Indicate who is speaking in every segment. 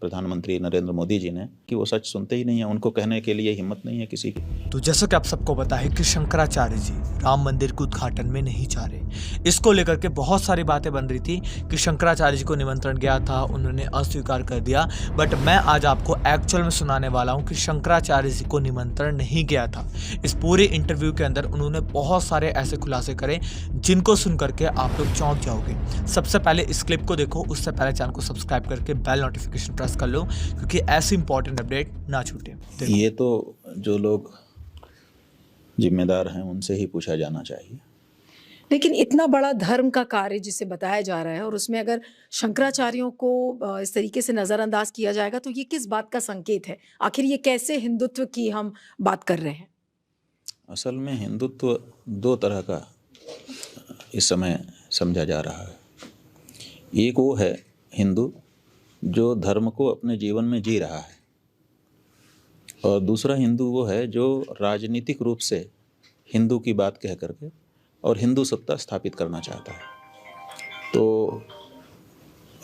Speaker 1: प्रधानमंत्री नरेंद्र मोदी जी ने कि वो सच सुनते ही नहीं है, उनको कहने के लिए हिम्मत नहीं है किसी की।
Speaker 2: तो जैसा कि आप सबको पता है कि शंकराचार्य जी राम मंदिर के उद्घाटन में नहीं जा रहे। इसको लेकर के बहुत सारी बातें बन रही थी कि शंकराचार्य जी को निमंत्रण गया था, उन्होंने अस्वीकार कर दिया। बट मैं आज आपको एक्चुअल में सुनाने वाला हूं कि शंकराचार्य जी को निमंत्रण नहीं गया था। इस पूरे इंटरव्यू के अंदर उन्होंने बहुत सारे ऐसे खुलासे करे जिनको सुन करके आप लोग चौंक जाओगे। सबसे पहले इस क्लिप को देखो, उससे पहले चैनल को सब्सक्राइब करके बेल नोटिफिकेशन प्रेस कर लो, क्योंकि ऐसी इंपॉर्टेंट अपडेट ना छूटे।
Speaker 1: ये तो जो लोग जिम्मेदार हैं उनसे ही पूछा जाना चाहिए।
Speaker 3: लेकिन इतना बड़ा धर्म का कार्य जिसे बताया जा रहा है और उसमें अगर शंकराचार्यों को इस तरीके से नज़रअंदाज किया जाएगा तो ये किस बात का संकेत है? आखिर ये कैसे हिंदुत्व की हम बात कर रहे हैं?
Speaker 1: असल में हिंदुत्व दो तरह का इस समय समझा जा रहा है। एक वो है हिंदू जो धर्म को अपने जीवन में जी रहा है, और दूसरा हिंदू वो है जो राजनीतिक रूप से हिंदू की बात कह करके और हिंदू सत्ता स्थापित करना चाहता है। तो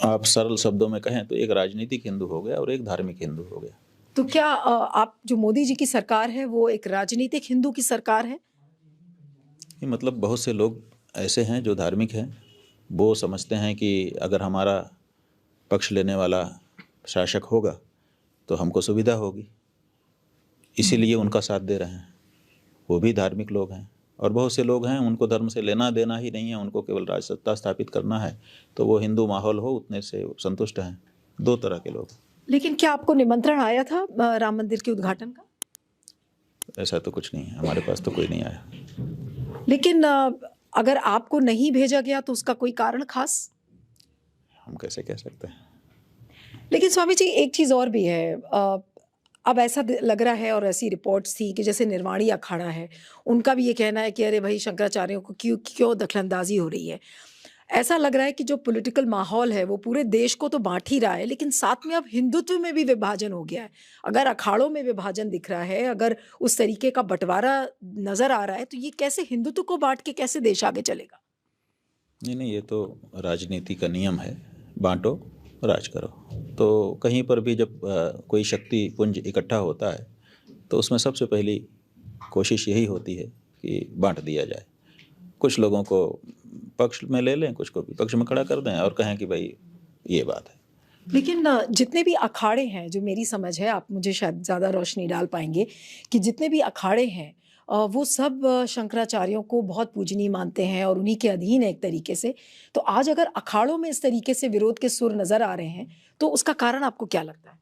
Speaker 1: आप सरल शब्दों में कहें तो एक राजनीतिक हिंदू हो गया और एक धार्मिक हिंदू हो गया।
Speaker 3: तो क्या आप जो मोदी जी की सरकार है वो एक राजनीतिक हिंदू की सरकार है?
Speaker 1: ये मतलब बहुत से लोग ऐसे हैं जो धार्मिक हैं, वो समझते हैं कि अगर हमारा पक्ष लेने वाला शासक होगा तो हमको सुविधा होगी, इसीलिए उनका साथ दे रहे हैं। वो भी धार्मिक लोग हैं। और बहुत से लोग हैं उनको धर्म से लेना देना ही नहीं है, उनको केवल राजसत्ता स्थापित करना है, तो वो हिंदू माहौल हो उतने से संतुष्ट हैं। दो तरह के लोग।
Speaker 3: लेकिन क्या आपको निमंत्रण आया था राम मंदिर के उद्घाटन का?
Speaker 1: ऐसा तो कुछ नहीं है, हमारे पास तो कोई नहीं आया।
Speaker 3: लेकिन अगर आपको नहीं भेजा गया तो उसका कोई कारण खास?
Speaker 1: हम कैसे कह सकते हैं।
Speaker 3: लेकिन स्वामी जी एक चीज़ और भी है, अब ऐसा लग रहा है और ऐसी रिपोर्ट्स थी कि जैसे निर्वाणी अखाड़ा है, उनका भी ये कहना है कि अरे भाई शंकराचार्यों को क्यों क्यों दखलंदाजी हो रही है। ऐसा लग रहा है कि जो पॉलिटिकल माहौल है वो पूरे देश को तो बांट ही रहा है, लेकिन साथ में अब हिंदुत्व में भी विभाजन हो गया है। अगर अखाड़ों में विभाजन दिख रहा है, अगर उस तरीके का बंटवारा नजर आ रहा है, तो ये कैसे हिंदुत्व को बांट के कैसे देश आगे चलेगा?
Speaker 1: नहीं, ये तो राजनीति का नियम है, बांटो राज करो। तो कहीं पर भी जब कोई शक्ति पुंज इकट्ठा होता है तो उसमें सबसे पहली कोशिश यही होती है कि बांट दिया जाए। कुछ लोगों को पक्ष में ले लें, कुछ को विपक्ष में खड़ा कर दें और कहें कि भाई ये बात है।
Speaker 3: लेकिन जितने भी अखाड़े हैं, जो मेरी समझ है, आप मुझे शायद ज़्यादा रोशनी डाल पाएंगे कि जितने भी अखाड़े हैं वो सब शंकराचार्यों को बहुत पूजनीय मानते हैं और उन्हीं के अधीन है एक तरीके से। तो आज अगर अखाड़ों में इस तरीके से विरोध के सुर नज़र आ रहे हैं तो उसका कारण आपको क्या लगता है?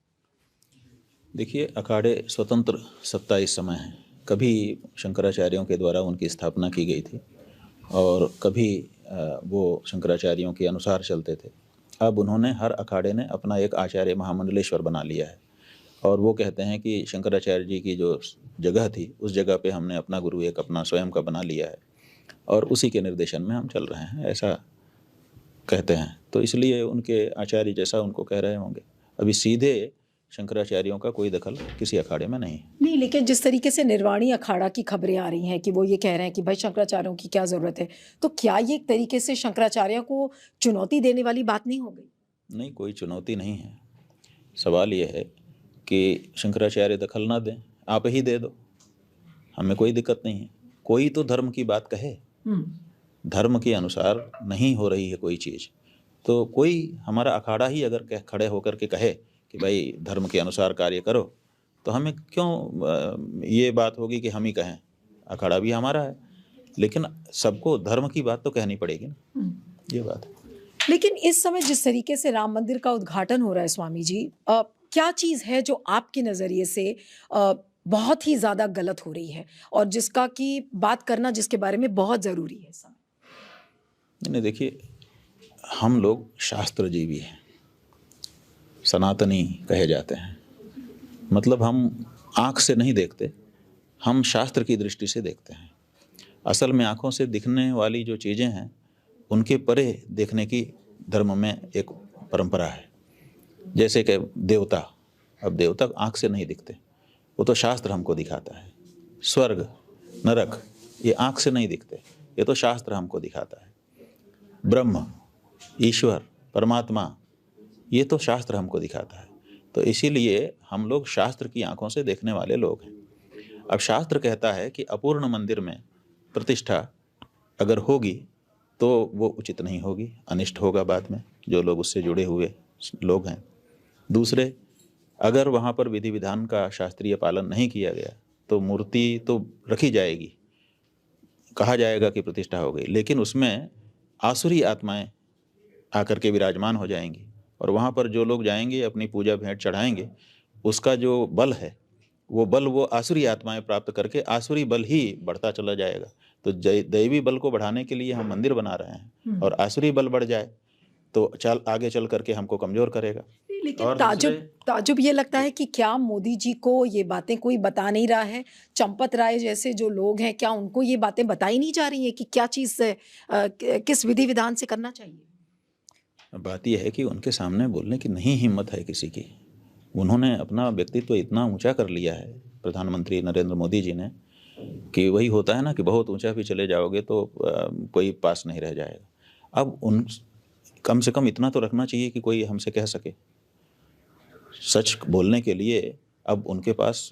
Speaker 1: देखिए, अखाड़े स्वतंत्र सत्ता इस समय है। कभी शंकराचार्यों के द्वारा उनकी स्थापना की गई थी और कभी वो शंकराचार्यों के अनुसार चलते थे। अब उन्होंने, हर अखाड़े ने अपना एक आचार्य महामंडलेश्वर बना लिया है और वो कहते हैं कि शंकराचार्य जी की जो जगह थी उस जगह पे हमने अपना गुरु एक अपना स्वयं का बना लिया है और उसी के निर्देशन में हम चल रहे हैं, ऐसा कहते हैं। तो इसलिए उनके आचार्य जैसा उनको कह रहे होंगे। अभी सीधे शंकराचार्यों का कोई दखल किसी अखाड़े में नहीं।
Speaker 3: लेकिन जिस तरीके से निर्वाणी अखाड़ा की खबरें आ रही हैं कि वो ये कह रहे हैं कि भाई शंकराचार्यों की क्या ज़रूरत है, तो क्या ये एक तरीके से शंकराचार्यों को चुनौती देने वाली बात नहीं हो गई?
Speaker 1: नहीं, कोई चुनौती नहीं है। सवाल ये है कि शंकराचार्य दखल ना दें, आप ही दे दो, हमें कोई दिक्कत नहीं है। कोई तो धर्म की बात कहे, धर्म के अनुसार नहीं हो रही है कोई चीज़, तो कोई हमारा अखाड़ा ही अगर खड़े होकर के कहे कि भाई धर्म के अनुसार कार्य करो, तो हमें क्यों ये बात होगी कि हम ही कहें? अखाड़ा भी हमारा है, लेकिन सबको धर्म की बात तो कहनी पड़ेगी ना, ये बात है।
Speaker 3: लेकिन इस समय जिस तरीके से राम मंदिर का उद्घाटन हो रहा है स्वामी जी, क्या चीज़ है जो आपके नज़रिए से बहुत ही ज़्यादा गलत हो रही है और जिसका की बात करना, जिसके बारे में बहुत ज़रूरी है इस समय?
Speaker 1: नहीं, देखिए, हम लोग शास्त्रजीवी हैं, सनातनी कहे जाते हैं। मतलब हम आँख से नहीं देखते, हम शास्त्र की दृष्टि से देखते हैं। असल में आँखों से दिखने वाली जो चीज़ें हैं उनके परे देखने की धर्म में एक परंपरा है। जैसे कि देवता, अब देवता आँख से नहीं दिखते, वो तो शास्त्र हमको दिखाता है। स्वर्ग, नरक, ये आँख से नहीं दिखते, ये तो शास्त्र हमको दिखाता है। ब्रह्म, ईश्वर, परमात्मा, ये तो शास्त्र हमको दिखाता है। तो इसीलिए हम लोग शास्त्र की आंखों से देखने वाले लोग हैं। अब शास्त्र कहता है कि अपूर्ण मंदिर में प्रतिष्ठा अगर होगी तो वो उचित नहीं होगी, अनिष्ट होगा बाद में, जो लोग उससे जुड़े हुए लोग हैं। दूसरे, अगर वहाँ पर विधि विधान का शास्त्रीय पालन नहीं किया गया तो मूर्ति तो रखी जाएगी, कहा जाएगा कि प्रतिष्ठा हो गई, लेकिन उसमें आसुरी आत्माएं आकर के विराजमान हो जाएंगी, और वहाँ पर जो लोग जाएंगे अपनी पूजा भेंट चढ़ाएंगे, उसका जो बल है वो बल वो आसुरी आत्माएं प्राप्त करके आसुरी बल ही बढ़ता चला जाएगा। तो दैवी बल को बढ़ाने के लिए हम मंदिर बना रहे हैं, और आसुरी बल बढ़ जाए तो आगे चल करके हमको कमजोर करेगा।
Speaker 3: लेकिन
Speaker 1: और
Speaker 3: ताजुब ये लगता है कि क्या मोदी जी को ये बातें कोई बता नहीं रहा है? चंपत राय जैसे जो लोग हैं, क्या उनको ये बातें बताई नहीं जा रही हैं कि क्या चीज़ से किस विधि विधान से करना चाहिए?
Speaker 1: बात यह है कि उनके सामने बोलने की नहीं हिम्मत है किसी की। उन्होंने अपना व्यक्तित्व इतना ऊंचा कर लिया है प्रधानमंत्री नरेंद्र मोदी जी ने, कि वही होता है ना कि बहुत ऊंचा भी चले जाओगे तो कोई पास नहीं रह जाएगा। अब उन कम से कम इतना तो रखना चाहिए कि कोई हमसे कह सके। सच बोलने के लिए अब उनके पास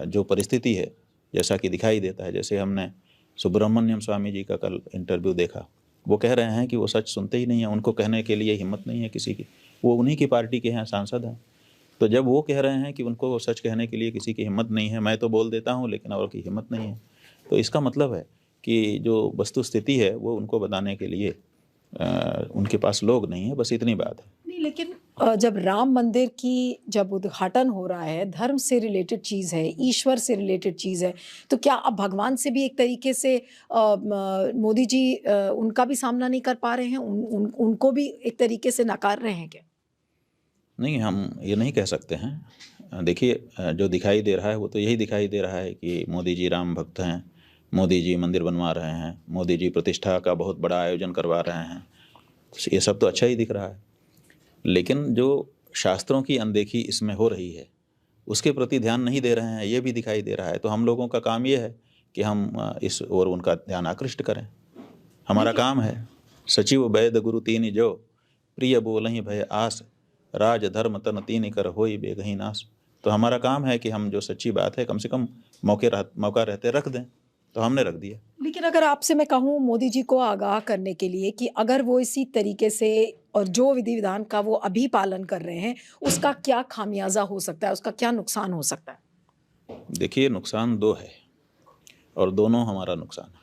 Speaker 1: जो परिस्थिति है, जैसा कि दिखाई देता है, जैसे हमने सुब्रमण्यम स्वामी जी का कल इंटरव्यू देखा, वो कह रहे हैं कि वो सच सुनते ही नहीं हैं, उनको कहने के लिए हिम्मत नहीं है किसी की। वो उन्हीं की पार्टी के हैं, सांसद हैं। तो जब वो कह रहे हैं कि उनको सच कहने के लिए किसी की हिम्मत नहीं है, मैं तो बोल देता हूँ लेकिन और की हिम्मत नहीं है, तो इसका मतलब है कि जो वस्तु स्थिति है वो उनको बताने के लिए उनके पास लोग नहीं है, बस इतनी बात है।
Speaker 3: नहीं, लेकिन जब राम मंदिर की जब उद्घाटन हो रहा है, धर्म से रिलेटेड चीज़ है, ईश्वर से रिलेटेड चीज़ है, तो क्या अब भगवान से भी एक तरीके से मोदी जी उनका भी सामना नहीं कर पा रहे हैं? उनको भी एक तरीके से नकार रहे हैं क्या?
Speaker 1: नहीं, हम ये नहीं कह सकते हैं। देखिए, जो दिखाई दे रहा है वो तो यही दिखाई दे रहा है कि मोदी जी राम भक्त हैं, मोदी जी मंदिर बनवा रहे हैं, मोदी जी प्रतिष्ठा का बहुत बड़ा आयोजन करवा रहे हैं। ये सब तो अच्छा ही दिख रहा है, लेकिन जो शास्त्रों की अनदेखी इसमें हो रही है उसके प्रति ध्यान नहीं दे रहे हैं, ये भी दिखाई दे रहा है। तो हम लोगों का काम ये है कि हम इस ओर उनका ध्यान आकृष्ट करें। हमारा काम है, सचिव वैद गुरु तीन जो, प्रिय बोलहि भय आस, राज धर्म तन तीन कर होई बेगही नाश। तो हमारा काम है कि हम जो सच्ची बात है कम से कम मौका रहते रख दें, तो हमने रख दिया।
Speaker 3: लेकिन अगर आपसे मैं कहूँ मोदी जी को आगाह करने के लिए कि अगर वो इसी तरीके से और जो विधि विधान का वो अभी पालन कर रहे हैं, उसका क्या खामियाजा हो सकता है, उसका क्या नुकसान हो सकता है?
Speaker 1: देखिए, नुकसान दो है और दोनों हमारा नुकसान है।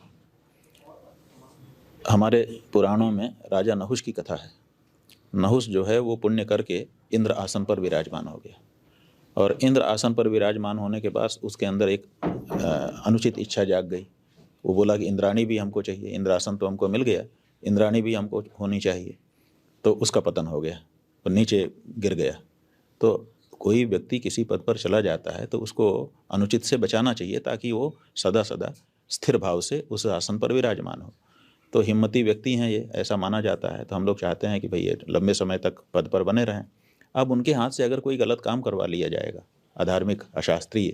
Speaker 1: हमारे पुराणों में राजा नहुष की कथा है। नहुष जो है वो पुण्य करके इंद्र आसन पर विराजमान हो गया, और इंद्र आसन पर विराजमान होने के बाद उसके अंदर एक अनुचित इच्छा जाग गई। वो बोला कि इंद्राणी भी हमको चाहिए, इंद्र आसन तो हमको मिल गया, इंद्राणी भी हमको होनी चाहिए। तो उसका पतन हो गया और नीचे गिर गया। तो कोई व्यक्ति किसी पद पर चला जाता है तो उसको अनुचित से बचाना चाहिए ताकि वो सदा सदा स्थिर भाव से उस आसन पर विराजमान हो। तो हिम्मती व्यक्ति हैं ये, ऐसा माना जाता है। तो हम लोग चाहते हैं कि भाई ये लंबे समय तक पद पर बने रहें। अब उनके हाथ से अगर कोई गलत काम करवा लिया जाएगा, अधार्मिक, अशास्त्रीय,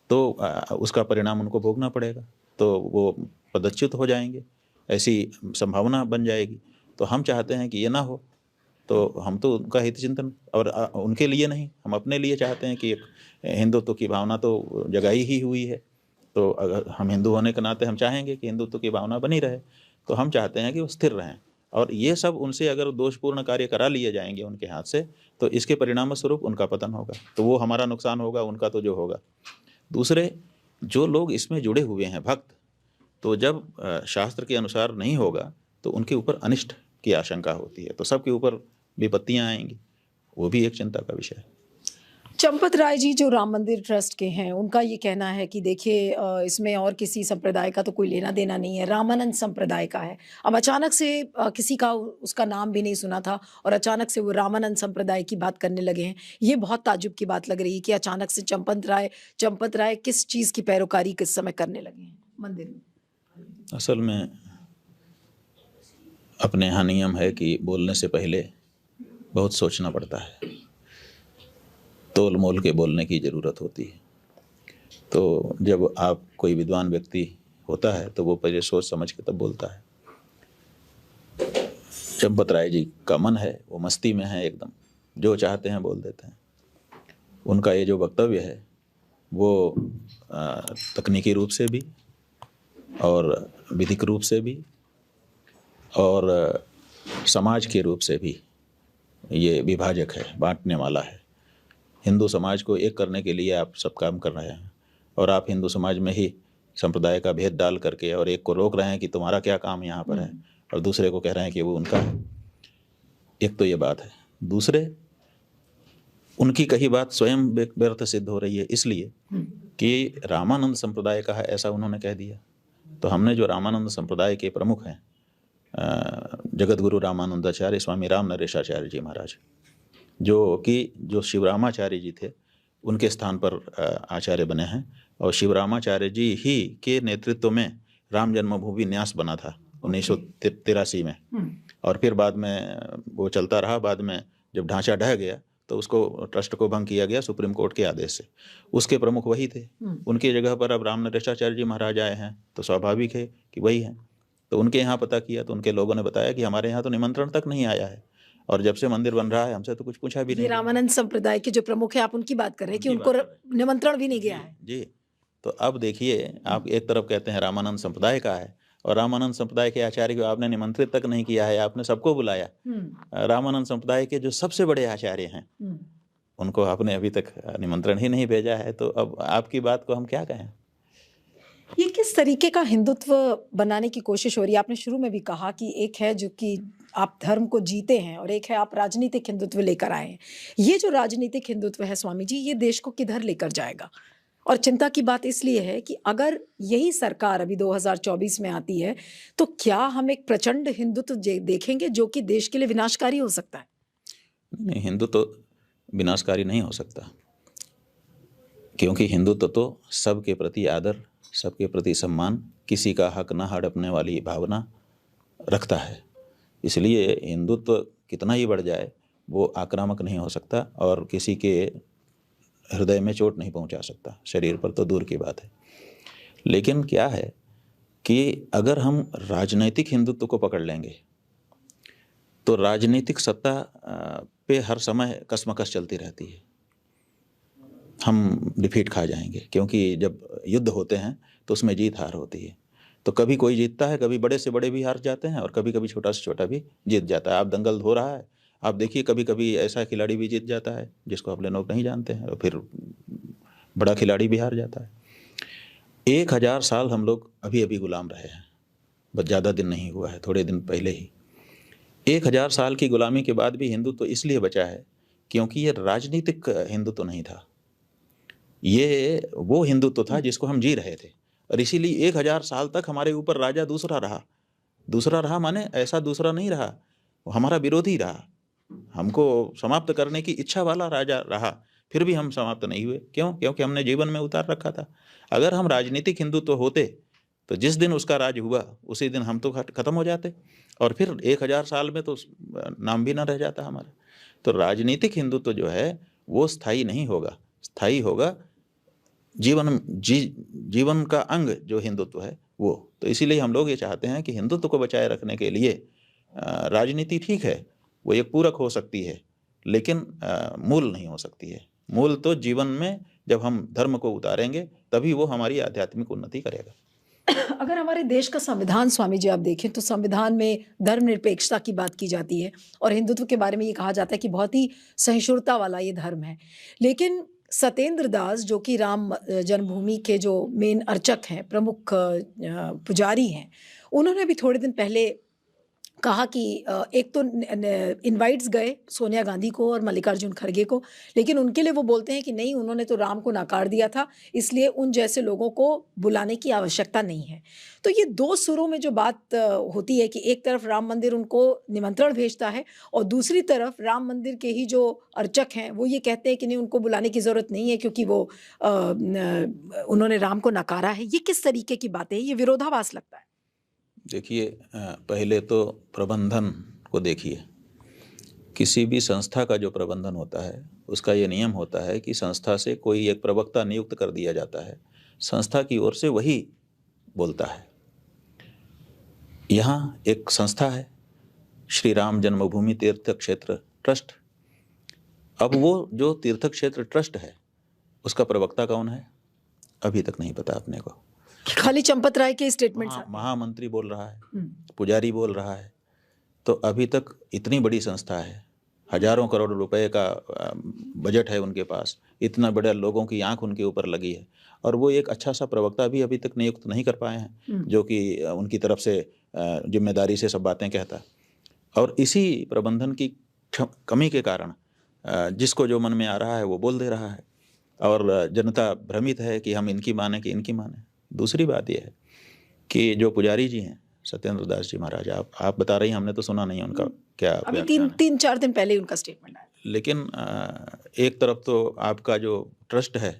Speaker 1: तो उसका परिणाम उनको भोगना पड़ेगा, तो वो पदच्युत हो जाएंगे, ऐसी संभावना बन जाएगी। तो हम चाहते हैं कि ये ना हो। तो हम तो उनका हित चिंतन, और उनके लिए नहीं, हम अपने लिए चाहते हैं कि एक हिंदुत्व की भावना तो जगाई ही हुई है। तो अगर हम हिंदू होने के नाते हम चाहेंगे कि हिंदुत्व की भावना बनी रहे, तो हम चाहते हैं कि वो स्थिर रहें। और ये सब उनसे अगर दोषपूर्ण कार्य करा लिए जाएंगे उनके हाथ से, तो इसके परिणाम स्वरूप उनका पतन होगा। तो वो हमारा नुकसान होगा, उनका तो जो होगा। दूसरे, जो लोग इसमें जुड़े हुए हैं भक्त, तो जब शास्त्र के अनुसार नहीं होगा तो उनके ऊपर अनिष्ट की आशंका होती है, तो सबके ऊपर विपत्तियां आएंगी। वो भी एक चिंता का विषय है।
Speaker 3: चंपत राय जी जो राम मंदिर ट्रस्ट के हैं, उनका ये कहना है कि देखिए इसमें और किसी संप्रदाय का तो कोई लेना देना नहीं है, रामानंद संप्रदाय का है। अब अचानक से किसी का उसका नाम भी नहीं सुना था और अचानक से वो रामानंद संप्रदाय की बात करने लगे हैं। ये बहुत ताज्जुब की बात लग रही है कि अचानक से चंपत राय किस चीज़ की पैरोकारी किस समय करने लगे हैं मंदिर में?
Speaker 1: असल में अपने यहाँ नियम है कि बोलने से पहले बहुत सोचना पड़ता है, तोल मोल के बोलने की ज़रूरत होती है। तो जब आप कोई विद्वान व्यक्ति होता है तो वो पहले सोच समझ के तब बोलता है। चंपत राय जी का मन है, वो मस्ती में है एकदम, जो चाहते हैं बोल देते हैं। उनका ये जो वक्तव्य है वो तकनीकी रूप से भी और विधिक रूप से भी और समाज के रूप से भी ये विभाजक है, बांटने वाला है। हिंदू समाज को एक करने के लिए आप सब काम कर रहे हैं और आप हिंदू समाज में ही संप्रदाय का भेद डाल करके और एक को रोक रहे हैं कि तुम्हारा क्या काम यहाँ पर है और दूसरे को कह रहे हैं कि वो उनका है। एक तो ये बात है। दूसरे, उनकी कही बात स्वयं व्यर्थ सिद्ध हो रही है, इसलिए कि रामानंद संप्रदाय का है ऐसा उन्होंने कह दिया। तो हमने जो रामानंद संप्रदाय के प्रमुख हैं जगत गुरु रामानंदाचार्य स्वामी राम नरेशाचार्य जी महाराज, जो शिवरामाचार्य जी थे उनके स्थान पर आचार्य बने हैं और शिवरामाचार्य जी ही के नेतृत्व में राम जन्मभूमि न्यास बना था 1983 में और फिर बाद में वो चलता रहा। बाद में जब ढांचा ढह गया तो उसको ट्रस्ट को भंग किया गया सुप्रीम कोर्ट के आदेश से। उसके प्रमुख वही थे। उनकी जगह पर अब राम नरेशाचार्य जी महाराज आए हैं तो स्वाभाविक है कि वही हैं। तो उनके यहाँ पता किया तो उनके लोगों ने बताया कि हमारे यहाँ तो निमंत्रण तक नहीं आया है और जब से मंदिर बन रहा है हमसे तो कुछ पूछा भी नहीं।
Speaker 3: रामानंद संप्रदाय के जो प्रमुख है आप उनकी बात कर रहे हैं कि उनको निमंत्रण भी नहीं गया है।
Speaker 1: जी। तो अब देखिए, आप एक तरफ कहते हैं रामानंद संप्रदाय का है और रामानंद संप्रदाय के आचार्य को आपने निमंत्रित तक नहीं किया है, आपने सबको बुलाया। रामानंद संप्रदाय के जो सबसे बड़े आचार्य हैं उनको आपने अभी तक निमंत्रण ही नहीं भेजा है। तो अब आपकी बात को हम क्या कहें?
Speaker 3: ये किस तरीके का हिंदुत्व बनाने की कोशिश हो रही है? आपने शुरू में भी कहा कि एक है जो कि आप धर्म को जीते हैं और एक है आप राजनीतिक हिंदुत्व लेकर आए हैं। ये जो राजनीतिक हिंदुत्व है स्वामी जी, ये देश को किधर लेकर जाएगा? और चिंता की बात इसलिए है कि अगर यही सरकार अभी 2024 में आती है तो क्या हम एक प्रचंड हिंदुत्व देखेंगे जो कि देश के लिए विनाशकारी हो सकता है?
Speaker 1: नहीं, हिंदुत्व तो विनाशकारी नहीं हो सकता, क्योंकि हिंदुत्व तो सबके प्रति आदर, सबके प्रति सम्मान, किसी का हक न हड़पने वाली भावना रखता है। इसलिए हिंदुत्व कितना ही बढ़ जाए वो आक्रामक नहीं हो सकता और किसी के हृदय में चोट नहीं पहुंचा सकता, शरीर पर तो दूर की बात है। लेकिन क्या है कि अगर हम राजनैतिक हिंदुत्व को पकड़ लेंगे तो राजनीतिक सत्ता पे हर समय कसमकस चलती रहती है। हम डिफीट खा जाएंगे, क्योंकि जब युद्ध होते हैं तो उसमें जीत हार होती है। तो कभी कोई जीतता है, कभी बड़े से बड़े भी हार जाते हैं और कभी कभी छोटा से छोटा भी जीत जाता है। आप दंगल हो रहा है, आप देखिए कभी कभी ऐसा खिलाड़ी भी जीत जाता है जिसको अपने लोग नहीं जानते हैं और फिर बड़ा खिलाड़ी भी हार जाता है। 1000 साल हम लोग अभी अभी गुलाम रहे हैं, बस ज़्यादा दिन नहीं हुआ है, थोड़े दिन पहले ही। 1000 साल की गुलामी के बाद भी हिंदुत्व तो इसलिए बचा है क्योंकि ये राजनीतिक हिंदुत्व तो नहीं था, ये वो हिंदुत्व था जिसको हम जी रहे थे। और इसीलिए 1000 साल तक हमारे ऊपर राजा दूसरा रहा माने ऐसा दूसरा नहीं रहा, वो हमारा विरोधी रहा, हमको समाप्त करने की इच्छा वाला राजा रहा, फिर भी हम समाप्त नहीं हुए। क्यों? क्योंकि हमने जीवन में उतार रखा था। अगर हम राजनीतिक हिंदुत्व होते तो जिस दिन उसका राज हुआ उसी दिन हम तो खत्म हो जाते और फिर 1000 साल में तो नाम भी ना रह जाता हमारा। तो राजनीतिक हिंदुत्व जो है वो स्थायी नहीं होगा, स्थायी होगा जीवन का अंग जो हिंदुत्व है वो। तो इसीलिए हम लोग ये चाहते हैं कि हिंदुत्व को बचाए रखने के लिए राजनीति ठीक है, वो एक पूरक हो सकती है, लेकिन मूल नहीं हो सकती है। मूल तो जीवन में जब हम धर्म को उतारेंगे तभी वो हमारी आध्यात्मिक उन्नति करेगा।
Speaker 3: अगर हमारे देश का संविधान स्वामी जी आप देखें तो संविधान में धर्मनिरपेक्षता की बात की जाती है और हिंदुत्व के बारे में ये कहा जाता है कि बहुत ही सहिष्णुता वाला ये धर्म है। लेकिन सत्येंद्र दास जो कि राम जन्मभूमि के जो मेन अर्चक हैं, प्रमुख पुजारी हैं, उन्होंने भी थोड़े दिन पहले कहा कि एक तो इनवाइट्स गए सोनिया गांधी को और मल्लिकार्जुन खड़गे को, लेकिन उनके लिए वो बोलते हैं कि नहीं, उन्होंने तो राम को नकार दिया था, इसलिए उन जैसे लोगों को बुलाने की आवश्यकता नहीं है। तो ये दो सुरों में जो बात होती है कि एक तरफ राम मंदिर उनको निमंत्रण भेजता है और दूसरी तरफ राम मंदिर के ही जो अर्चक हैं वो ये कहते हैं कि नहीं, उनको बुलाने की ज़रूरत नहीं है क्योंकि वो उन्होंने राम को नकारा है। ये किस तरीके की बातें हैं? ये विरोधाभास लगता है।
Speaker 1: देखिए, पहले तो प्रबंधन को देखिए। किसी भी संस्था का जो प्रबंधन होता है उसका ये नियम होता है कि संस्था से कोई एक प्रवक्ता नियुक्त कर दिया जाता है, संस्था की ओर से वही बोलता है। यहाँ एक संस्था है श्री राम जन्मभूमि तीर्थ क्षेत्र ट्रस्ट, अब वो जो तीर्थ क्षेत्र ट्रस्ट है उसका प्रवक्ता कौन है अभी तक नहीं पता अपने को।
Speaker 3: खाली चंपत राय के स्टेटमेंट्स आते हैं।
Speaker 1: महामंत्री बोल रहा है,
Speaker 3: हम्म,
Speaker 1: पुजारी बोल रहा है। तो अभी तक इतनी बड़ी संस्था है, हजारों करोड़ रुपए का बजट है उनके पास, इतना बड़ा लोगों की आंख उनके ऊपर लगी है, और वो एक अच्छा सा प्रवक्ता भी अभी तक नियुक्त नहीं कर पाए हैं जो कि उनकी तरफ से जिम्मेदारी से सब बातें कहता। और इसी प्रबंधन की कमी के कारण जिसको जो मन में आ रहा है वो बोल दे रहा है, और जनता भ्रमित है कि हम इनकी माने कि इनकी माने। दूसरी बात यह है कि जो पुजारी जी हैं सत्येंद्र दास जी महाराज, आप बता रही हैं, हमने तो सुना नहीं उनका क्या
Speaker 3: अभी
Speaker 1: व्याख्यान है।
Speaker 3: 3-4 दिन पहले ही उनका स्टेटमेंट आया।
Speaker 1: लेकिन एक तरफ तो आपका जो ट्रस्ट है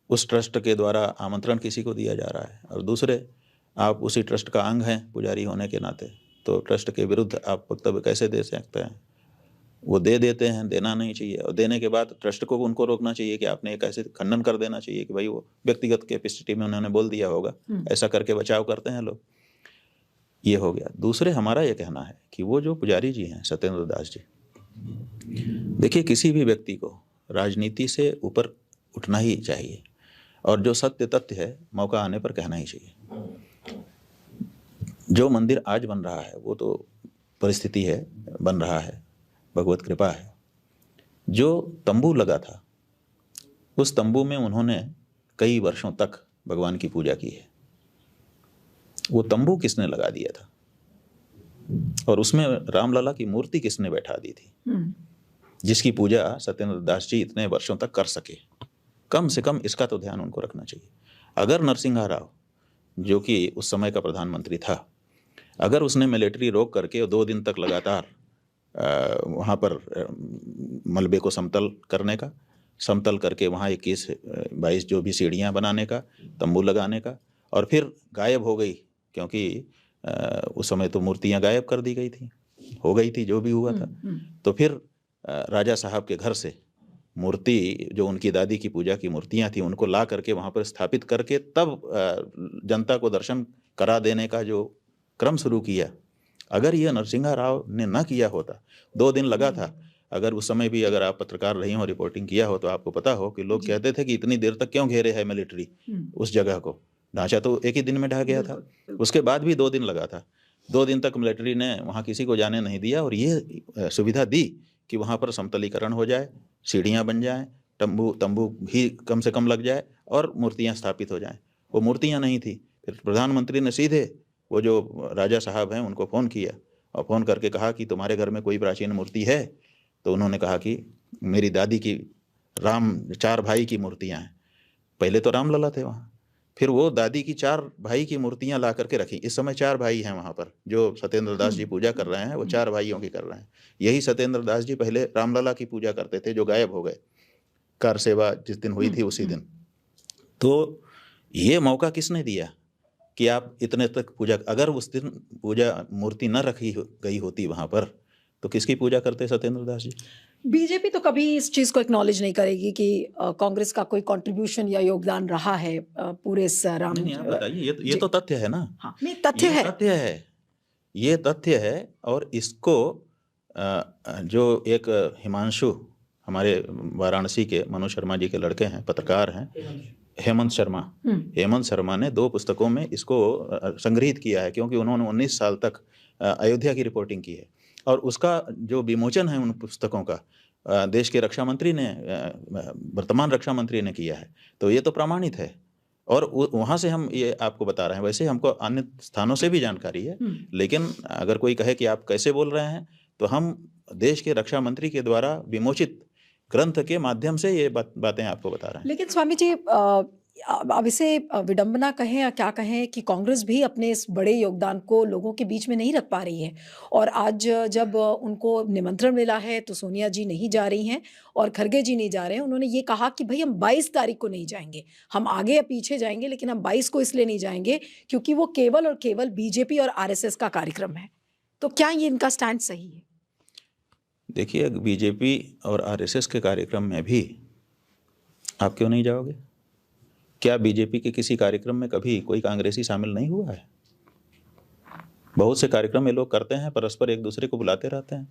Speaker 1: उस ट्रस्ट के द्वारा आमंत्रण किसी को दिया जा रहा है, और दूसरे आप उसी ट्रस्ट का अंग हैं पुजारी होने के नाते, तो ट्रस्ट के विरुद्ध आप वक्तव्य कैसे दे सकते हैं? वो दे देते हैं, देना नहीं चाहिए, और देने के बाद ट्रस्ट को उनको रोकना चाहिए कि आपने एक ऐसे खंडन कर देना चाहिए कि भाई वो व्यक्तिगत कैपेसिटी में उन्होंने बोल दिया होगा, ऐसा करके बचाव करते हैं लोग। ये हो गया। दूसरे हमारा ये कहना है कि वो जो पुजारी जी हैं सत्येंद्र दास जी, देखिए किसी भी व्यक्ति को राजनीति से ऊपर उठना ही चाहिए, और जो सत्य तथ्य है मौका आने पर कहना ही चाहिए। जो मंदिर आज बन रहा है वो तो परिस्थिति है, बन रहा है, भगवत कृपा है। जो तंबू लगा था उस तंबू में उन्होंने कई वर्षों तक भगवान की पूजा की है। वो तंबू किसने लगा दिया था, और उसमें रामलला की मूर्ति किसने बैठा दी थी, जिसकी पूजा सत्येंद्र दास जी इतने वर्षों तक कर सके? कम से कम इसका तो ध्यान उनको रखना चाहिए। अगर नरसिंहा राव जो कि उस समय का प्रधानमंत्री था, अगर उसने मिलिट्री रोक करके 2 दिन तक लगातार वहाँ पर मलबे को समतल करने का, समतल करके वहाँ 21-22 जो भी सीढ़ियाँ बनाने का, तंबू लगाने का, और फिर गायब हो गई, क्योंकि उस समय तो मूर्तियाँ गायब कर दी गई थी, हो गई थी जो भी हुआ था। तो फिर राजा साहब के घर से मूर्ति जो उनकी दादी की पूजा की मूर्तियाँ थी उनको ला करके वहाँ पर स्थापित करके तब जनता को दर्शन करा देने का जो क्रम शुरू किया, अगर ये नरसिंहा राव ने ना किया होता, 2 दिन लगा था। अगर उस समय भी अगर आप पत्रकार रही हो, रिपोर्टिंग किया हो, तो आपको पता हो कि लोग कहते थे कि इतनी देर तक क्यों घेरे है मिलिट्री उस जगह को, ढांचा तो एक ही दिन में ढह गया था। उसके बाद भी 2 दिन लगा था, 2 दिन तक मिलिट्री ने वहाँ किसी को जाने नहीं दिया, और ये सुविधा दी कि वहाँ पर समतलीकरण हो जाए, सीढ़ियाँ बन जाएँ, तंबू भी कम से कम लग जाए, और मूर्तियाँ स्थापित हो जाएँ। वो मूर्तियाँ नहीं थी। फिर प्रधानमंत्री ने सीधे वो जो राजा साहब हैं उनको फ़ोन किया, और फ़ोन करके कहा कि तुम्हारे घर में कोई प्राचीन मूर्ति है? तो उन्होंने कहा कि मेरी दादी की 4 भाई की मूर्तियाँ हैं। पहले तो रामलला थे वहाँ, फिर वो दादी की 4 भाई की मूर्तियाँ ला करके रखी। इस समय 4 भाई हैं वहाँ पर, जो सत्येंद्र दास जी पूजा कर रहे हैं वो 4 भाइयों की कर रहे हैं। यही सत्येंद्र दास जी पहले रामलला की पूजा करते थे, जो गायब हो गए, कार सेवा जिस दिन हुई थी उसी दिन। तो ये मौका किसने दिया कि आप इतने तक पूजा, अगर उस दिन पूजा मूर्ति न रखी गई होती वहाँ पर, तो किसकी पूजा करते सत्येंद्र दास जी?
Speaker 3: बीजेपी तो कभी इस चीज को एक्नॉलेज नहीं करेगी कि कांग्रेस का कोई कंट्रीब्यूशन या योगदान रहा है पूरे इस राम।
Speaker 1: नहीं, आप बताइए, ये तो तथ्य है ना।
Speaker 3: हाँ, नहीं, तथ्य है,
Speaker 1: तथ्य है, ये तथ्य है। और इसको जो एक हिमांशु, हमारे वाराणसी के मनोज शर्मा जी के लड़के हैं, पत्रकार हैं, हेमंत शर्मा ने 2 पुस्तकों में इसको संग्रहित किया है, क्योंकि उन्होंने 19 साल तक अयोध्या की रिपोर्टिंग की है, और उसका जो विमोचन है उन पुस्तकों का देश के रक्षा मंत्री ने, वर्तमान रक्षा मंत्री ने किया है। तो ये तो प्रमाणित है, और वहाँ से हम ये आपको बता रहे हैं। वैसे हमको अन्य स्थानों से भी जानकारी है, लेकिन अगर कोई कहे कि आप कैसे बोल रहे हैं, तो हम देश के रक्षा मंत्री के द्वारा विमोचित ग्रंथ के माध्यम से ये बातें आपको बता रहे हैं।
Speaker 3: लेकिन स्वामी जी अब इसे विडंबना कहें या क्या कहें कि कांग्रेस भी अपने इस बड़े योगदान को लोगों के बीच में नहीं रख पा रही है, और आज जब उनको निमंत्रण मिला है तो सोनिया जी नहीं जा रही हैं और खरगे जी नहीं जा रहे हैं। उन्होंने ये कहा कि भाई हम 22 तारीख को नहीं जाएंगे, हम आगे या पीछे जाएंगे, लेकिन हम 22 को इसलिए नहीं जाएंगे क्योंकि वो केवल और केवल बीजेपी और आरएसएस का कार्यक्रम है। तो क्या ये इनका स्टैंड सही है?
Speaker 1: देखिए, बीजेपी और आरएसएस के कार्यक्रम में भी आप क्यों नहीं जाओगे? क्या बीजेपी के किसी कार्यक्रम में कभी कोई कांग्रेसी शामिल नहीं हुआ है? बहुत से कार्यक्रम ये लोग करते हैं, परस्पर एक दूसरे को बुलाते रहते हैं।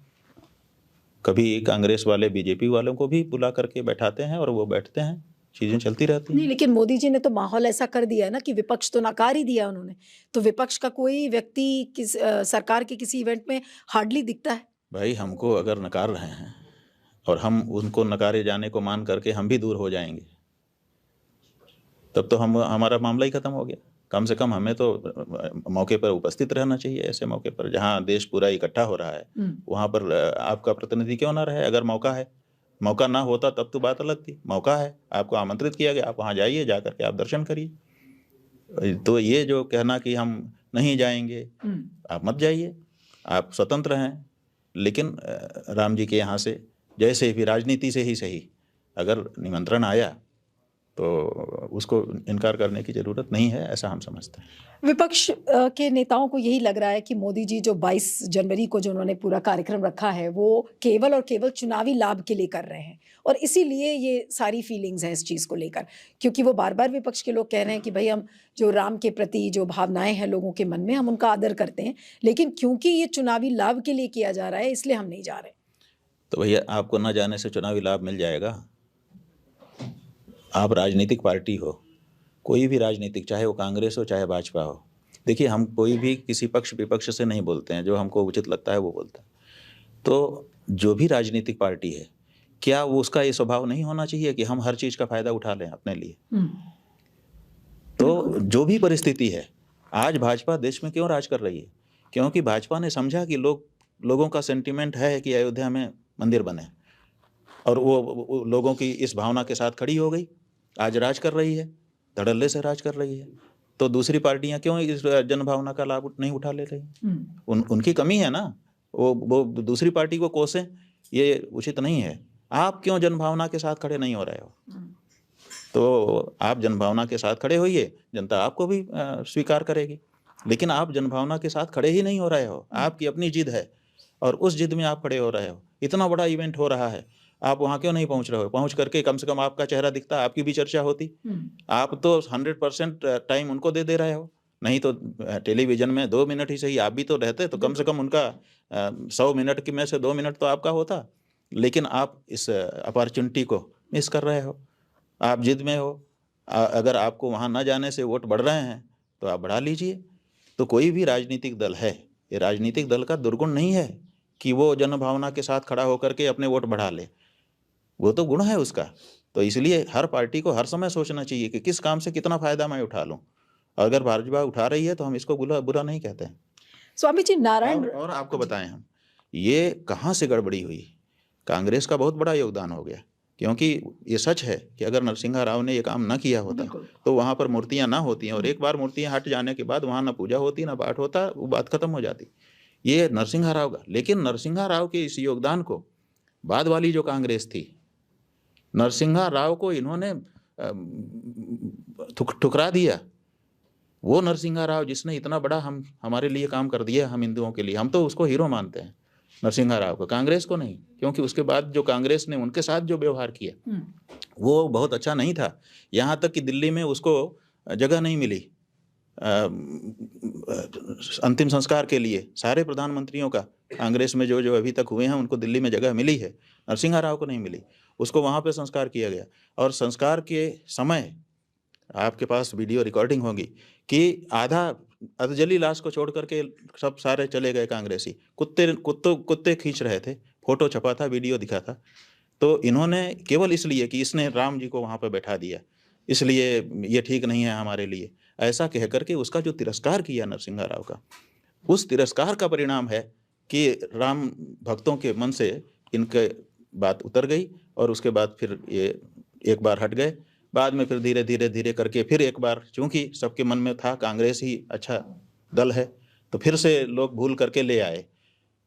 Speaker 1: कभी कांग्रेस वाले बीजेपी वालों को भी बुला करके बैठाते हैं और वो बैठते हैं, चीज़ें चलती रहती
Speaker 3: नहीं,
Speaker 1: हैं।
Speaker 3: लेकिन मोदी जी ने तो माहौल ऐसा कर दिया है ना कि विपक्ष तो नकार ही दिया उन्होंने। तो विपक्ष का कोई व्यक्ति सरकार के किसी इवेंट में हार्डली दिखता है।
Speaker 1: भाई हमको अगर नकार रहे हैं और हम उनको नकारे जाने को मान करके हम भी दूर हो जाएंगे, तब तो हमारा मामला ही खत्म हो गया। कम से कम हमें तो मौके पर उपस्थित रहना चाहिए। ऐसे मौके पर जहाँ देश पूरा इकट्ठा हो रहा है, वहाँ पर आपका प्रतिनिधि क्यों ना रहे? अगर मौका है, मौका ना होता तब तो बात अलग थी। मौका है, आपको आमंत्रित किया गया, आप वहाँ जाइए, जा करके आप दर्शन करिए। तो ये जो कहना कि हम नहीं जाएंगे, आप मत जाइए, आप स्वतंत्र हैं। लेकिन राम जी के यहाँ से जैसे भी राजनीति से ही सही, अगर निमंत्रण आया तो उसको इनकार करने की ज़रूरत नहीं है, ऐसा हम समझते हैं।
Speaker 3: विपक्ष के नेताओं को यही लग रहा है कि मोदी जी जो 22 जनवरी को जो उन्होंने पूरा कार्यक्रम रखा है, वो केवल और केवल चुनावी लाभ के लिए कर रहे हैं, और इसीलिए ये सारी फीलिंग्स हैं इस चीज़ को लेकर। क्योंकि वो बार बार विपक्ष के लोग कह रहे हैं कि भाई हम जो राम के प्रति जो भावनाएं हैं लोगों के मन में, हम उनका आदर करते हैं, लेकिन क्योंकि ये चुनावी लाभ के लिए किया जा रहा है, इसलिए हम नहीं जा रहे।
Speaker 1: तो भैया, आपको न जाने से चुनावी लाभ मिल जाएगा? आप राजनीतिक पार्टी हो, कोई भी राजनीतिक, चाहे वो कांग्रेस हो चाहे भाजपा हो। देखिए, हम कोई भी किसी पक्ष विपक्ष से नहीं बोलते हैं, जो हमको उचित लगता है वो बोलते हैं। तो जो भी राजनीतिक पार्टी है, क्या वो उसका ये स्वभाव नहीं होना चाहिए कि हम हर चीज़ का फायदा उठा लें अपने लिए? तो जो भी परिस्थिति है, आज भाजपा देश में क्यों राज कर रही है? क्योंकि भाजपा ने समझा कि लोगों का सेंटिमेंट है कि अयोध्या में मंदिर बने, और वो लोगों की इस भावना के साथ खड़ी हो गई, आज राज कर रही है, धड़ल्ले से राज कर रही है। तो दूसरी पार्टियां क्यों इस जनभावना का लाभ नहीं उठा ले रही? उनकी कमी है ना, वो दूसरी पार्टी को कोसें, ये उचित नहीं है। आप क्यों जनभावना के साथ खड़े नहीं हो रहे हो? तो आप जनभावना के साथ खड़े होइए, जनता आपको भी स्वीकार करेगी। लेकिन आप जनभावना के साथ खड़े ही नहीं हो रहे हो, आपकी अपनी जिद है और उस जिद में आप खड़े हो रहे हो। इतना बड़ा इवेंट हो रहा है, आप वहाँ क्यों नहीं पहुँच रहे हो? पहुँच करके कम से कम आपका चेहरा दिखता, आपकी भी चर्चा होती। आप तो 100% टाइम उनको दे रहे हो। नहीं तो टेलीविजन में 2 मिनट ही सही आप भी तो रहते, तो कम से कम उनका 100 मिनट की में से 2 मिनट तो आपका होता। लेकिन आप इस अपॉर्चुनिटी को मिस कर रहे हो, आप जिद में हो। अगर आपको वहाँ न जाने से वोट बढ़ रहे हैं तो आप बढ़ा लीजिए। तो कोई भी राजनीतिक दल है, ये राजनीतिक दल का दुर्गुण नहीं है कि वो जनभावना के साथ खड़ा होकर के अपने वोट बढ़ा ले, वो तो गुण है उसका। तो इसलिए हर पार्टी को हर समय सोचना चाहिए कि किस काम से कितना फायदा मैं उठा लूं। अगर भाजपा उठा रही है तो हम इसको बुरा नहीं कहते हैं।
Speaker 3: स्वामी जी, नारायण
Speaker 1: और आपको बताएं हम, ये कहाँ से गड़बड़ी हुई? कांग्रेस का बहुत बड़ा योगदान हो गया, क्योंकि ये सच है कि अगर नरसिंहा राव ने ये काम न किया होता तो वहाँ पर मूर्तियाँ ना होती हैं, और एक बार मूर्तियाँ हट जाने के बाद वहाँ ना पूजा होती ना पाठ होता, वो बात खत्म हो जाती। ये नरसिंहा राव का, लेकिन नरसिंहा राव के इस योगदान को बाद वाली जो कांग्रेस थी, नरसिंहा राव को इन्होंने ठुकरा दिया। वो नरसिंहा राव जिसने इतना बड़ा हमारे लिए काम कर दिया, हम हिंदुओं के लिए, हम तो उसको हीरो मानते हैं, नरसिंहा राव को, कांग्रेस को नहीं। क्योंकि उसके बाद जो कांग्रेस ने उनके साथ जो व्यवहार किया वो बहुत अच्छा नहीं था। यहाँ तक कि दिल्ली में उसको जगह नहीं मिली अंतिम संस्कार के लिए। सारे प्रधानमंत्रियों का कांग्रेस में जो अभी तक हुए हैं उनको दिल्ली में जगह मिली है, नरसिंहा राव को नहीं मिली। उसको वहाँ पे संस्कार किया गया, और संस्कार के समय आपके पास वीडियो रिकॉर्डिंग होगी कि आधा अधजली लाश को छोड़ करके सब सारे चले गए कांग्रेसी। कुत्ते खींच रहे थे, फोटो छपा था, वीडियो दिखा था। तो इन्होंने केवल इसलिए कि इसने राम जी को वहाँ पर बैठा दिया, इसलिए ये ठीक नहीं है हमारे लिए, ऐसा कह करके उसका जो तिरस्कार किया नरसिंहा राव का, उस तिरस्कार का परिणाम है कि राम भक्तों के मन से इनके बात उतर गई, और उसके बाद फिर ये एक बार हट गए। बाद में फिर धीरे करके फिर एक बार, चूंकि सबके मन में था कांग्रेस ही अच्छा दल है, तो फिर से लोग भूल करके ले आए,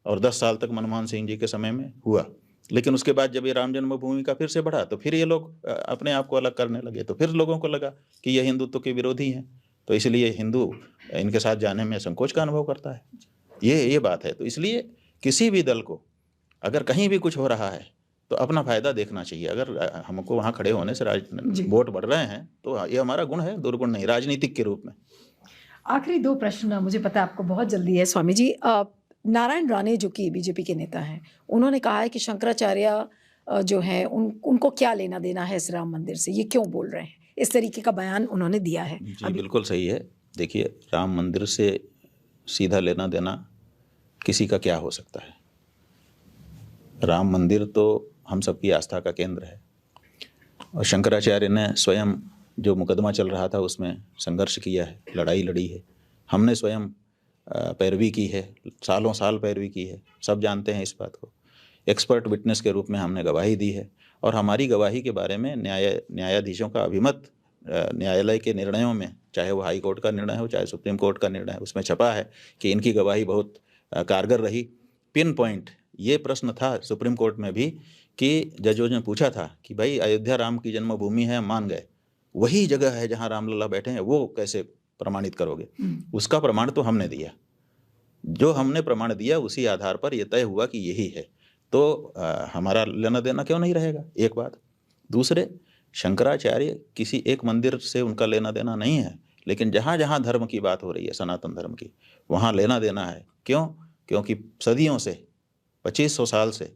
Speaker 1: और 10 साल तक मनमोहन सिंह जी के समय में हुआ। लेकिन उसके बाद जब ये राम जन्मभूमि का फिर से बढ़ा, तो फिर ये लोग अपने आप को अलग करने लगे। तो फिर लोगों को लगा कि ये हिंदुत्व के विरोधी हैं, तो इसलिए हिंदू इनके साथ जाने में संकोच का अनुभव करता है। ये बात है। तो इसलिए किसी भी दल को अगर कहीं भी कुछ हो रहा है तो अपना फायदा देखना चाहिए। अगर हमको वहाँ खड़े होने से वोट बढ़ रहे हैं तो ये हमारा गुण है, दुर्गुण नहीं, राजनीतिक के रूप में।
Speaker 3: आखिरी 2 प्रश्न, मुझे पता है आपको बहुत जल्दी है स्वामी जी। नारायण राणे जो कि बीजेपी के नेता हैं, उन्होंने कहा है कि शंकराचार्य जो हैं उनको क्या लेना देना है इस राम मंदिर से, ये क्यों बोल रहे हैं, इस तरीके का बयान उन्होंने दिया है।
Speaker 1: जी बिल्कुल सही है। देखिए, राम मंदिर से सीधा लेना देना किसी का क्या हो सकता है। राम मंदिर तो हम सबकी आस्था का केंद्र है और शंकराचार्य ने स्वयं जो मुकदमा चल रहा था उसमें संघर्ष किया है, लड़ाई लड़ी है। हमने स्वयं पैरवी की है, सालों साल पैरवी की है, सब जानते हैं इस बात को। एक्सपर्ट विटनेस के रूप में हमने गवाही दी है और हमारी गवाही के बारे में न्यायाधीशों का अभिमत न्यायालय के निर्णयों में, चाहे वो हाई कोर्ट का निर्णय हो चाहे सुप्रीम कोर्ट का निर्णय, उसमें छपा है कि इनकी गवाही बहुत कारगर रही। पिन पॉइंट ये प्रश्न था सुप्रीम कोर्ट में भी कि जजों ने पूछा था कि भाई अयोध्या राम की जन्मभूमि है, मान गए, वही जगह है जहाँ रामलला बैठे हैं, वो कैसे प्रमाणित करोगे? उसका प्रमाण तो हमने दिया, जो हमने प्रमाण दिया उसी आधार पर यह तय हुआ कि यही है, तो हमारा लेना देना क्यों नहीं रहेगा? एक बात। दूसरे, शंकराचार्य किसी एक मंदिर से उनका लेना देना नहीं है, लेकिन जहाँ जहाँ धर्म की बात हो रही है, सनातन धर्म की, वहाँ लेना देना है। क्यों? क्योंकि सदियों से, 2500 साल से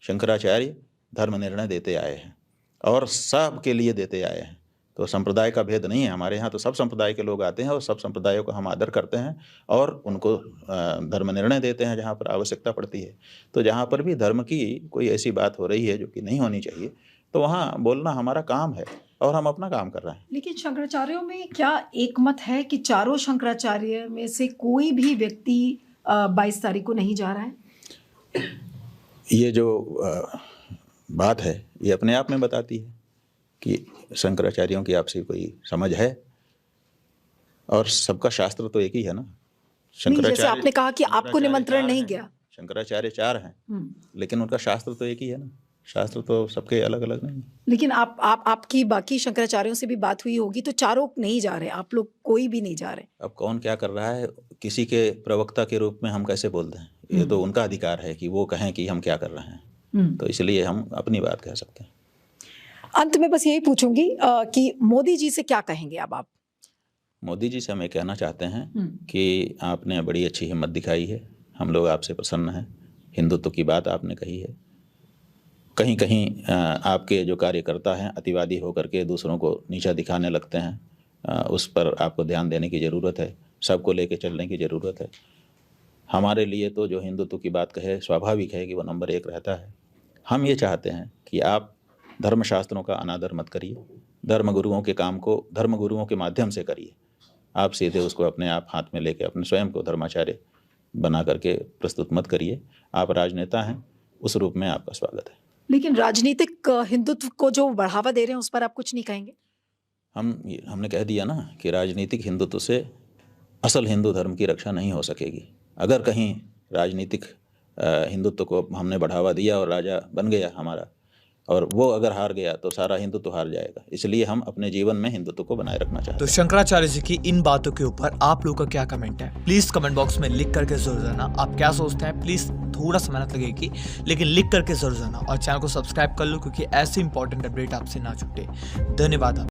Speaker 1: शंकराचार्य धर्म निर्णय देते आए हैं और सब के लिए देते आए हैं। तो संप्रदाय का भेद नहीं है हमारे यहाँ, तो सब संप्रदाय के लोग आते हैं और सब संप्रदायों को हम आदर करते हैं और उनको धर्म निर्णय देते हैं जहाँ पर आवश्यकता पड़ती है। तो जहाँ पर भी धर्म की कोई ऐसी बात हो रही है जो कि नहीं होनी चाहिए, तो वहाँ बोलना हमारा काम है और हम अपना काम कर रहे हैं।
Speaker 3: लेकिन शंकराचार्यों में क्या एक मत है कि चारों शंकराचार्य में से कोई भी व्यक्ति 22 तारीख को नहीं जा रहा है?
Speaker 1: ये जो बात है ये अपने आप में बताती है कि शंकराचार्यों की आपसी कोई समझ है और सबका शास्त्र तो एक ही है ना।
Speaker 3: जैसे आपने कहा कि आपको निमंत्रण नहीं गया।
Speaker 1: शंकराचार्य 4 हैं, लेकिन उनका शास्त्र तो एक ही है ना। शास्त्र तो सबके अलग अलग नहीं।
Speaker 3: लेकिन आपकी बाकी शंकराचार्यों से भी बात हुई होगी, तो चारों नहीं जा रहे, आप लोग कोई भी नहीं जा रहे।
Speaker 1: अब कौन क्या कर रहा है, किसी के प्रवक्ता के रूप में हम कैसे बोलते हैं? ये तो उनका अधिकार है कि वो कहें कि हम क्या कर रहे हैं, तो इसलिए हम अपनी बात कह सकते हैं।
Speaker 3: अंत में बस यही पूछूंगी कि मोदी जी से क्या कहेंगे अब आप?
Speaker 1: मोदी जी से हमें कहना चाहते हैं कि आपने बड़ी अच्छी हिम्मत दिखाई है, हम लोग आपसे प्रसन्न हैं। हिंदुत्व की बात आपने कही है। कहीं कहीं आपके जो कार्यकर्ता हैं अतिवादी होकर के दूसरों को नीचा दिखाने लगते हैं, उस पर आपको ध्यान देने की ज़रूरत है, सबको लेके चलने की ज़रूरत है। हमारे लिए तो जो हिंदुत्व की बात कहे स्वाभाविक है कि वो नंबर 1 रहता है। हम ये चाहते हैं कि आप धर्मशास्त्रों का अनादर मत करिए, धर्मगुरुओं के काम को धर्मगुरुओं के माध्यम से करिए। आप सीधे उसको अपने आप हाथ में लेके अपने स्वयं को धर्माचार्य बना करके प्रस्तुत मत करिए। आप राजनेता हैं, उस रूप में आपका स्वागत है।
Speaker 3: लेकिन राजनीतिक हिंदुत्व को जो बढ़ावा दे रहे हैं उस पर आप कुछ नहीं कहेंगे?
Speaker 1: हमने कह दिया ना कि राजनीतिक हिंदुत्व से असल हिंदू धर्म की रक्षा नहीं हो सकेगी। अगर कहीं राजनीतिक हिंदुत्व को हमने बढ़ावा दिया और राजा बन गया हमारा, और वो अगर हार गया तो सारा हिंदुत्व हार जाएगा। इसलिए हम अपने जीवन में हिंदुत्व को बनाए रखना चाहते हैं।
Speaker 2: तो शंकराचार्य जी की इन बातों के ऊपर आप लोगों का क्या कमेंट है? प्लीज कमेंट बॉक्स में लिख करके जरूर जाना। आप क्या सोचते हैं? प्लीज थोड़ा सा मेहनत लगेगी, लेकिन लिख करके जरूर जाना और चैनल को सब्सक्राइब कर लो, क्योंकि ऐसे इंपॉर्टेंट अपडेट आपसे ना छूटे। धन्यवाद।